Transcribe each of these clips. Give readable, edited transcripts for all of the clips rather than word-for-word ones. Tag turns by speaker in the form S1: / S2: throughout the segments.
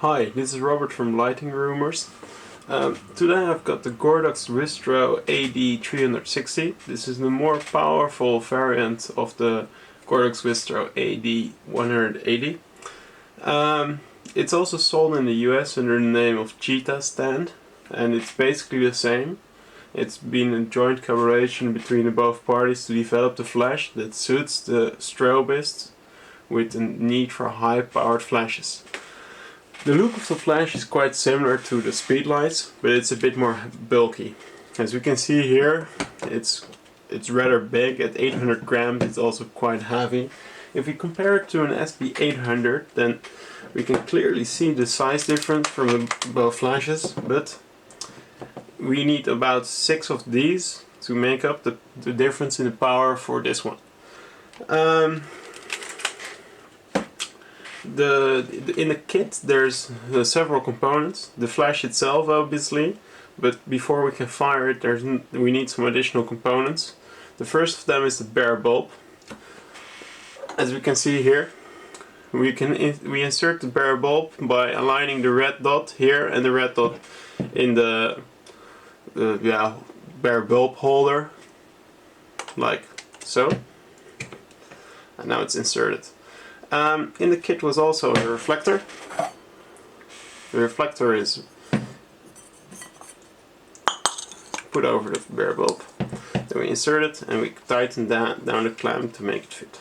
S1: Hi, this is Robert from Lighting Rumours. Today I've got the Godox Witstro AD360. This is the more powerful variant of the Godox Witstro AD180. It's also sold in the US under the name of Cheetah stand, and it's basically the same. It's been a joint collaboration between the both parties to develop the flash that suits the strobists with a need for high-powered flashes. The look of the flash is quite similar to the speedlights, but it's a bit more bulky. As we can see here, it's rather big. At 800 grams, it's also quite heavy. If we compare it to an SB800, then we can clearly see the size difference from both flashes, but we need about 6 of these to make up the difference in the power for this one. In the kit there's several components. The flash itself obviously, but before we can fire it we need some additional components. The first of them is the bare bulb. As we can see here, we insert the bare bulb by aligning the red dot here and the red dot in the bare bulb holder, like so, and now it's inserted. In the kit was also a reflector. The reflector is put over the bare bulb. Then we insert it and we tighten down the clamp to make it fit.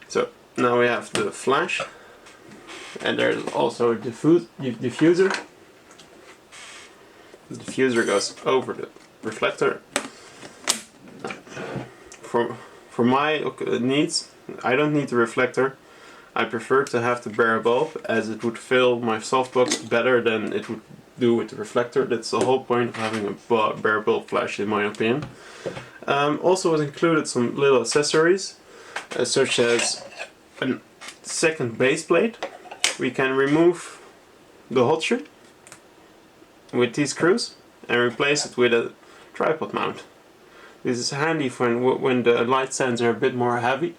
S1: So now we have the flash, and there's also a diffuser. The diffuser goes over the reflector. For my needs, I don't need the reflector. I prefer to have the bare bulb, as it would fill my softbox better than it would do with the reflector. That's the whole point of having a bare bulb flash, in my opinion. Also was included some little accessories, such as a second base plate. We can remove the hot shoe with these screws and replace it with a tripod mount. This is handy when the light stands are a bit more heavy.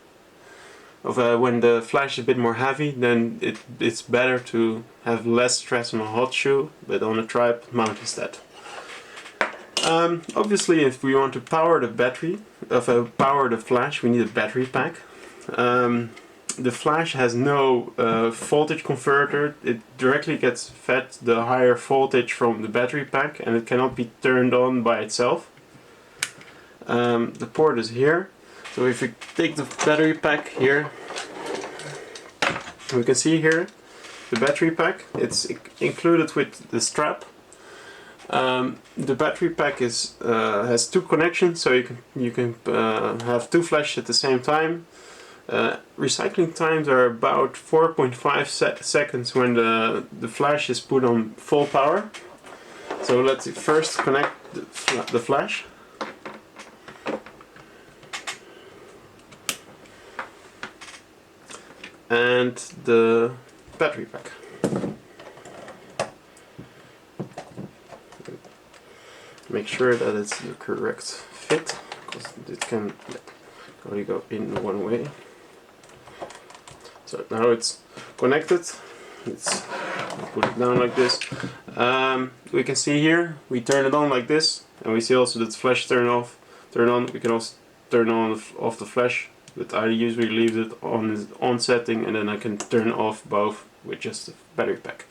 S1: When the flash is a bit more heavy, then it's better to have less stress on a hot shoe, but on a tripod mount instead. Obviously, if we want to power the flash, we need a battery pack. The flash has no voltage converter. It directly gets fed the higher voltage from the battery pack, and it cannot be turned on by itself. The port is here. So if we take the battery pack here, we can see here the battery pack. It's included with the strap. The battery pack has 2 connections, so you can have 2 flashes at the same time. Recycling times are about 4.5 seconds when the flash is put on full power. So let's first connect the flash. And the battery pack. Make sure that it's the correct fit, because it can only go in one way. So now it's connected. Let's put it down like this. We can see here, we turn it on like this, and we see also that the flash turn on. We can also turn on off the flash, but I usually leave it on setting, and then I can turn off both with just the battery pack.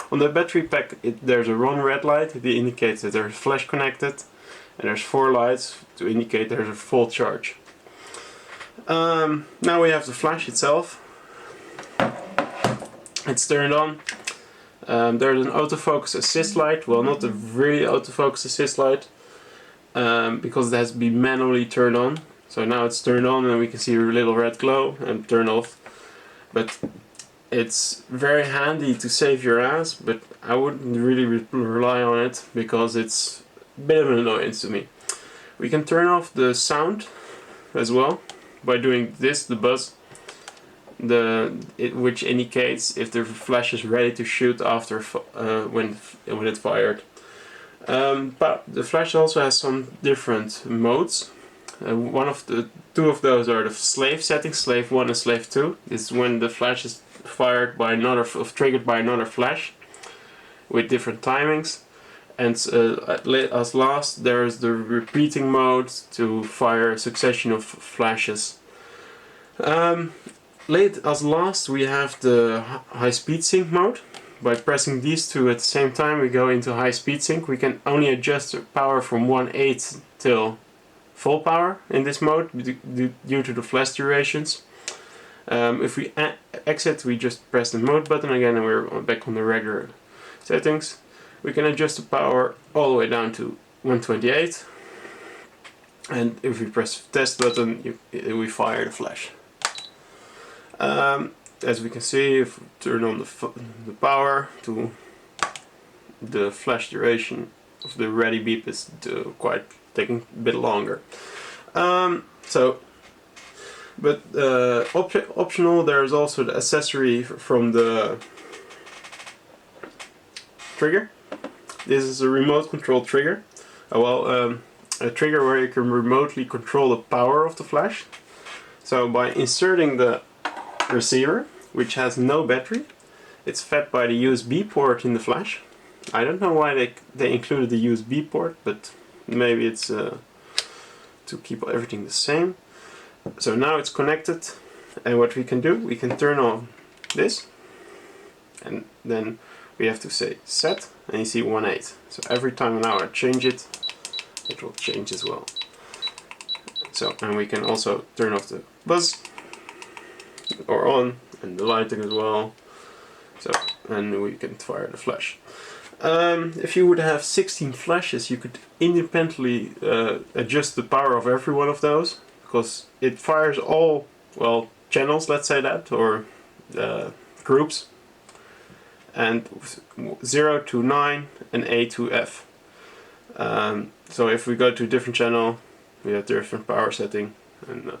S1: On the battery pack, there's a red light. It indicates that there's flash connected, and there's 4 lights to indicate there's a full charge. Now we have the flash itself. It's turned on. There's an autofocus assist light. Well, not a really autofocus assist light, because it has to be manually turned on. So now it's turned on and we can see a little red glow, and turn off. But it's very handy to save your ass, but I wouldn't really rely on it because it's a bit of an annoyance to me. We can turn off the sound as well by doing this, the buzz, which indicates if the flash is ready to shoot after when it's fired. But the flash also has some different modes. 2 of those are the slave settings, slave 1 and slave 2. This is when the flash is fired by another, triggered by another flash with different timings. And as last, there is the repeating mode to fire a succession of flashes. Late as last, we have the high speed sync mode. By pressing these two at the same time, we go into high speed sync. We can only adjust the power from 1/8 till full power in this mode due to the flash durations. If we exit, we just press the mode button again and we're back on the regular settings. We can adjust the power all the way down to 128, and if we press the test button, we fire the flash. As we can see, if we turn on the power to the flash duration of the ready beep is quite taking a bit longer. Optional, there is also the accessory from the trigger. This is a remote control trigger. A trigger where you can remotely control the power of the flash. So by inserting the receiver, which has no battery, it's fed by the USB port in the flash. I don't know why they included the USB port, but maybe it's to keep everything the same. So now it's connected, and what we can do, we can turn on this, and then we have to say set, and you see 1/8. So every time now I change it, it will change as well. So, and we can also turn off the buzz, or on, and the lighting as well. So, and we can fire the flash. If you would have 16 flashes, you could independently adjust the power of every one of those, because it fires all, well, channels, let's say that, or groups, and 0 to 9 and A to F. So if we go to a different channel, we have different power setting, and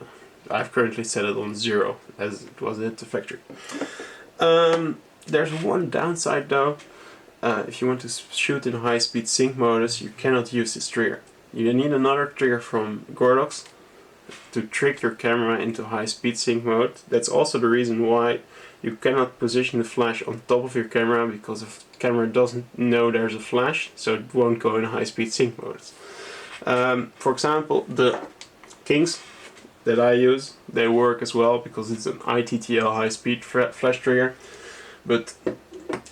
S1: I've currently set it on 0 as it was at the factory. There's one downside though. If you want to shoot in high speed sync modus, you cannot use this trigger. You need another trigger from Godox to trick your camera into high speed sync mode. That's also the reason why you cannot position the flash on top of your camera, because the camera doesn't know there's a flash, so it won't go in high speed sync mode. For example, the Kings that I use, they work as well because it's an ITTL high speed flash trigger, but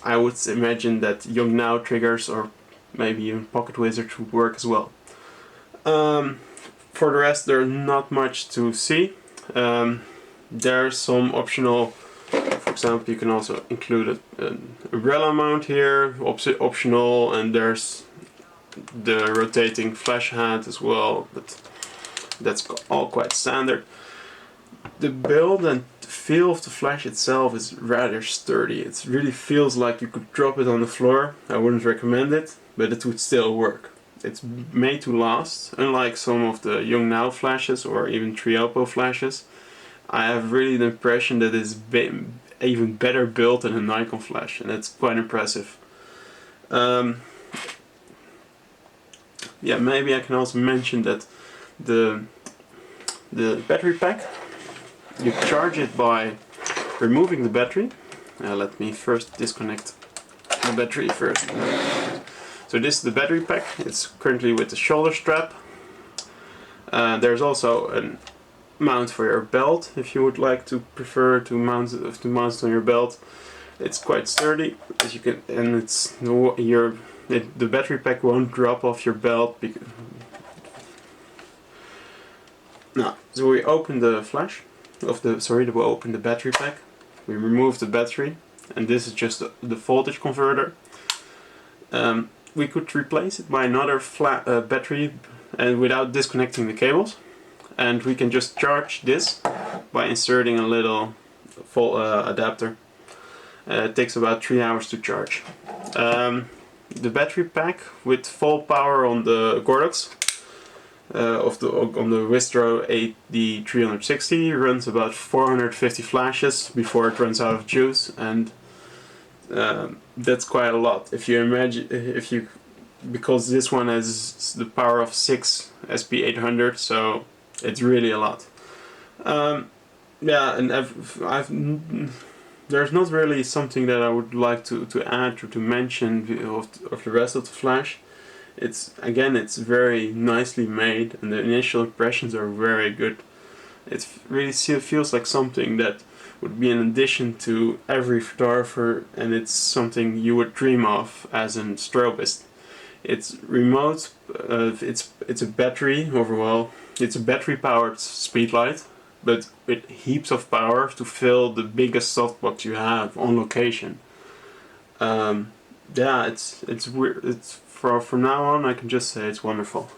S1: I would imagine that Young Now triggers or maybe even Pocket Wizard would work as well. For the rest, there's not much to see. There's some optional, for example, you can also include an umbrella mount here, optional, and there's the rotating flash head as well, but that's all quite standard. The build and feel of the flash itself is rather sturdy. It really feels like you could drop it on the floor. I wouldn't recommend it, but it would still work. It's made to last, unlike some of the Young Now flashes or even Triopo flashes. I have really the impression that it's even better built than a Nikon flash, and that's quite impressive. Yeah, maybe I can also mention that the battery pack, you charge it by removing the battery. Let me first disconnect the battery first. So this is the battery pack. It's currently with the shoulder strap. There's also a mount for your belt if you would like to prefer to mount it on your belt. It's quite sturdy, as you can, and it's the battery pack won't drop off your belt. Now, so we open the flash of the we open the battery pack. We remove the battery, and this is just the voltage converter. We could replace it by another battery, and without disconnecting the cables. And we can just charge this by inserting a little adapter. It takes about 3 hours to charge. The battery pack with full power on the Godox on the Witstro AD360 runs about 450 flashes before it runs out of juice, and that's quite a lot. If you imagine, because this one has the power of 6 SP800, so it's really a lot. Yeah, and I've there's not really something that I would like to add or to mention of the rest of the flash. It's very nicely made, and the initial impressions are very good. It really feels like something that would be an addition to every photographer, and it's something you would dream of as a strobist. It's remote. It's a battery overall. It's a battery-powered speedlight, but with heaps of power to fill the biggest softbox you have on location. Yeah, it's weird. It's for now on, I can just say it's wonderful.